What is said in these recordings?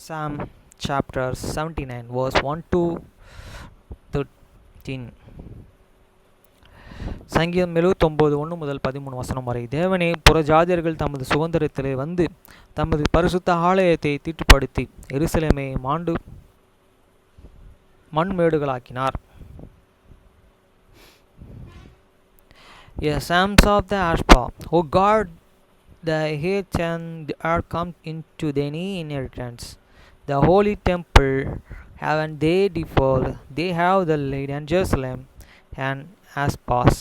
Psalm chapter 79 verse 1 to 13. சங்கீதம் 79 1 முதல் 13 வசனம் வரை. தேவனே, புறஜாதியர்கள் தமது சுதந்திரத்திலே வந்து தமது பரிசுத்த ஆலயத்தை தீட்டுப்படுத்தி எருசலேமை மண்மேடுகளாக்கினார். A Psalms of the Ashpa. O God, the heathen are come into thine inheritance. The holy temple haven't they defiled. They have the laid in Jerusalem and Aspas.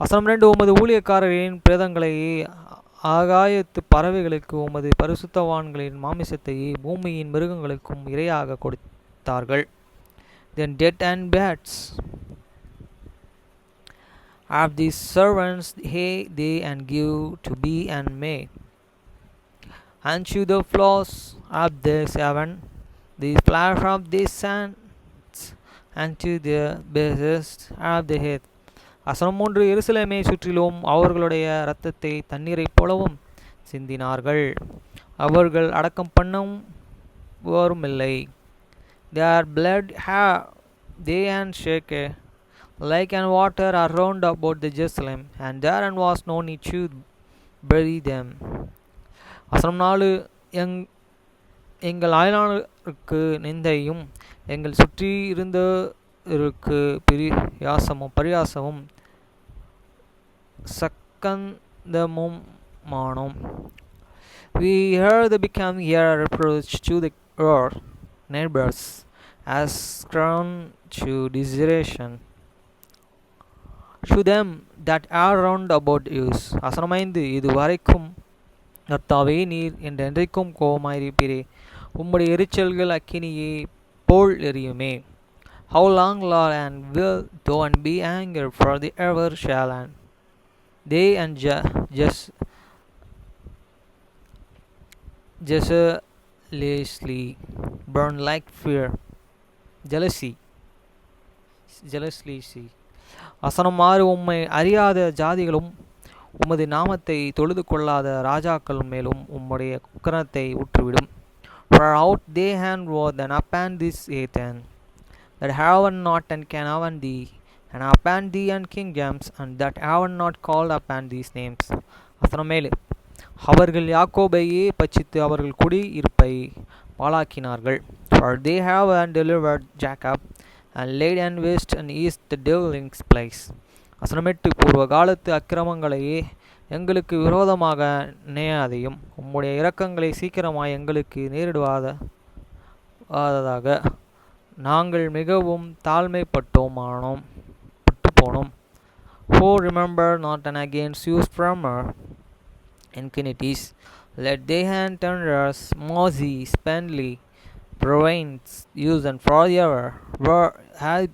வசனம் 2. உமது ஊழியக்காரரின் பிரேதங்களை ஆகாயத்து பறவைகளுக்கு உமது பரிசுத்தவான்களின் மாமிசத்தையே பூமியின் மிருகங்களுக்கும் இரையாக கொடுத்தார்கள். Then dead and bats have these servants hay they and give to be and may. And to the floors of the seven, the splash of the sands, and to the bases of the heath. வசனம் 3. எருசலேமை சுற்றிலும் அவர்களுடைய இரத்தத்தை தண்ணீரைப் போலவும் சிந்தினார்கள். அவர்கள் அடக்கம் பண்ணுவோருமில்லை. Their blood have they and shake like and water around about the Jerusalem, and there was no need to bury them. வசனம் 4. எங்கள் அயலாருக்கு நிந்தையும் எங்கள் சுற்றி இருந்தவருக்கு பரியாசமும் சக்கந்தமும் மானோம். We heard the become here reproach to the earth neighbors as crown to desertion to them that are round about us. வசனம் 5. இது வரைக்கும் கர்த்தாவே, நீர் என்றென்றைக்கும் கோபமாயிருப்பீரே, உம்முடைய எரிச்சல்கள் அக்கினியை போல் எரியுமே. How long, Lord, and will thou and be anger for the ever shall and they and jealously burn like fear. Jealously see. வசனம் 6. உம்மை அறியாத ஜாதிகளும் உமது நாமத்தை தொழுது கொள்ளாத ராஜாக்கள் மேலும் உம்முடைய உக்கிரத்தை ஊற்றிவிடும். For out they hand word and upon this heathen that have not and can have thee, and upon thee and kingdoms, and that have not called upon these names. வசனம் 7. அவர்கள் யாக்கோபையே பட்சித்து அவர்கள் குடி இருப்பை பாழாக்கினார்கள். For they have delivered Jacob and laid and waste and east the devil's place. வசனம் 8. பூர்வ காலத்து அக்கிரமங்களையே எங்களுக்கு விரோதமாக நினையாதையும் உம்முடைய இரக்கங்களை சீக்கிரமாய் எங்களுக்கு நேரிடுவதாக நாங்கள் மிகவும் தாழ்மைப்பட்டு போனோம். Who remember not and against use former iniquities, let they hand tenders mercy spendly province use and forever were have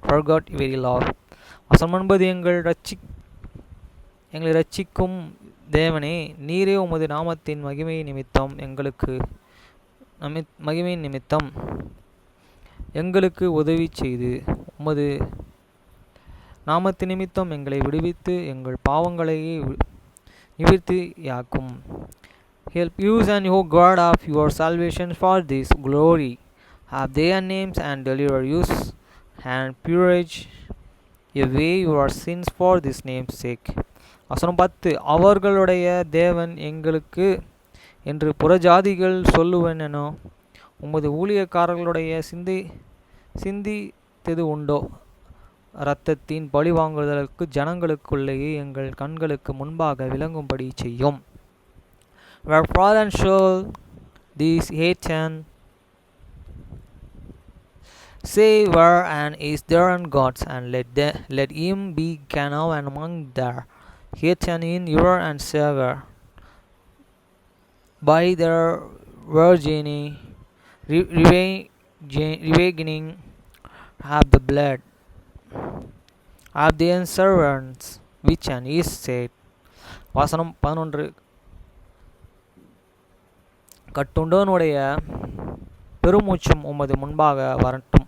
forgot very love. வசனம் 9. எங்களை ரட்சிக்கும் தேவனே, நீரே உமது நாமத்தின் மகிமை நிமித்தம் எங்களுக்கு உதவி செய்து உமது நாமத்தின் நிமித்தம் எங்களை விடுவித்து எங்கள் பாவங்களையே நிவிர்த்தியாக்கும். Help use and O God of your salvation for this glory, have their names and deliver use and purge away your sins for this name's sake. வசனம் 10. அவர்களுடைய தேவன் எங்களுக்கு என்று புறஜாதிகள் சொல்லுவனோ, உமது ஊழியக்காரர்களுடைய சிந்தித்தது உண்டோ? இரத்தத்தின் பழிவாங்குதலுக்கு ஜனங்களுக்குள்ளேயே எங்கள் கண்களுக்கு முன்பாக விளங்கும்படி செய்யும். Wherefore and shall these heathen say, where and is there and gods, and let him be Canav and among their heathen in your and Savior by their revening of the blood of their servants which and is said. வசனம் 11. கட்டுண்டவனுடைய பெருமூச்சும் உமது முன்பாக வரட்டும்.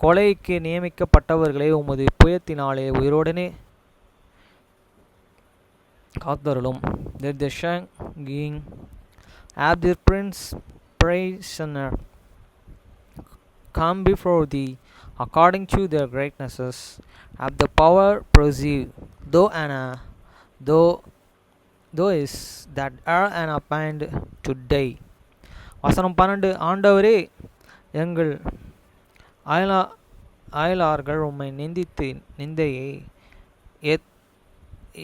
கொலைக்கு நியமிக்கப்பட்டவர்களே, உமது புயத்தினாலே உயிரோடனே காத்தருளும். That the Shang have their prince prisoner come before thee, according to their greatnesses, have the power perceive, though though is that are an appoint today. வசனம் 12. ஆண்டவரே, எங்கள் அயலா அயலார்கள் உம்மை நிந்தித்து நிந்தையை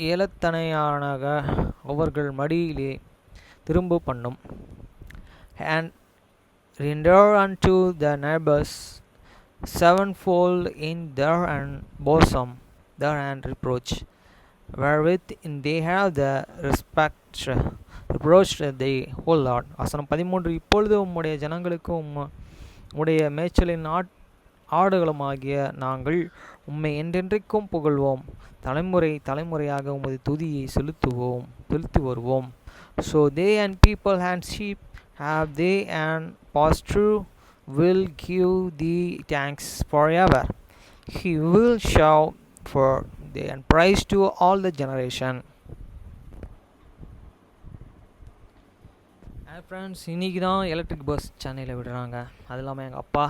ஏலத்தனையாக அவர்கள் மடியிலே திரும்ப பண்ணும். And render unto the neighbors sevenfold in their and bosom their and reproach, wherewith they have the reproached thee, O Lord. வசனம் 13. இப்பொழுது உம்முடைய ஜனங்களுக்கு உம்முடைய மேய்ச்சலின் ஆடுகளுமாகிய நாங்கள் உம்மை என்றென்றைக்கும் புகழ்வோம். தலைமுறை தலைமுறையாக உமது துதியை செலுத்தி வருவோம். So they and people and sheep have they and pasture will give thee thanks forever. He will shout for thee and praise to all the generation. Friends, இன்றைக்கி தான் எலக்ட்ரிக் பஸ் சென்னையில் விடுறாங்க. அது இல்லாமல் எங்கள் அப்பா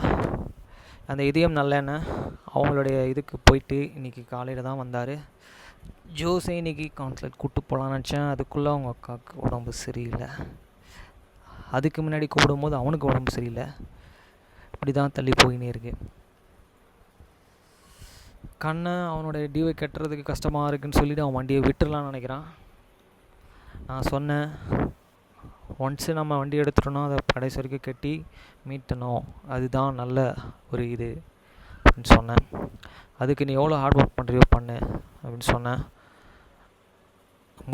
அந்த இதயம் நல்லெண்ணெய் அவங்களுடைய இதுக்கு போயிட்டு இன்றைக்கி காலையில் தான் வந்தார். ஜோஸை இன்றைக்கி கவுன்சிலர் கூப்பிட்டு போகலான்னு நினச்சேன். அதுக்குள்ளே அவங்க அக்காவுக்கு உடம்பு சரியில்லை. அதுக்கு முன்னாடி கூப்பிடும்போது அவனுக்கு உடம்பு சரியில்லை. இப்படி தான் தள்ளி போயினே இருக்கு. கண்ணை அவனுடைய டியூவை கட்டுறதுக்கு கஷ்டமாக இருக்குன்னு சொல்லிவிட்டு அவன் வண்டியை விட்டுடலான்னு நினைக்கிறான். நான் சொன்னேன், ஒன்ஸு நம்ம வண்டி எடுத்துட்டோன்னா அதை கடைசி வரைக்கும் கட்டி மீட்டணும், அதுதான் நல்ல ஒரு இது அப்படின்னு சொன்னேன். அதுக்கு நீ எவ்வளோ ஹார்ட் ஒர்க் பண்ணுறியோ பண்ணு அப்படின்னு சொன்னேன்.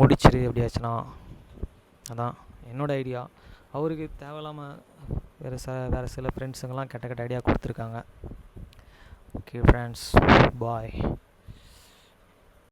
முடிச்சிரு எப்படியாச்சுன்னா. அதான் என்னோடய ஐடியா. அவருக்கு தேவையில்லாமல் வேறு சில ஃப்ரெண்ட்ஸுங்கெல்லாம் கெட்ட ஐடியா கொடுத்துருக்காங்க. ஓகே ஃப்ரெண்ட்ஸ், பாய்.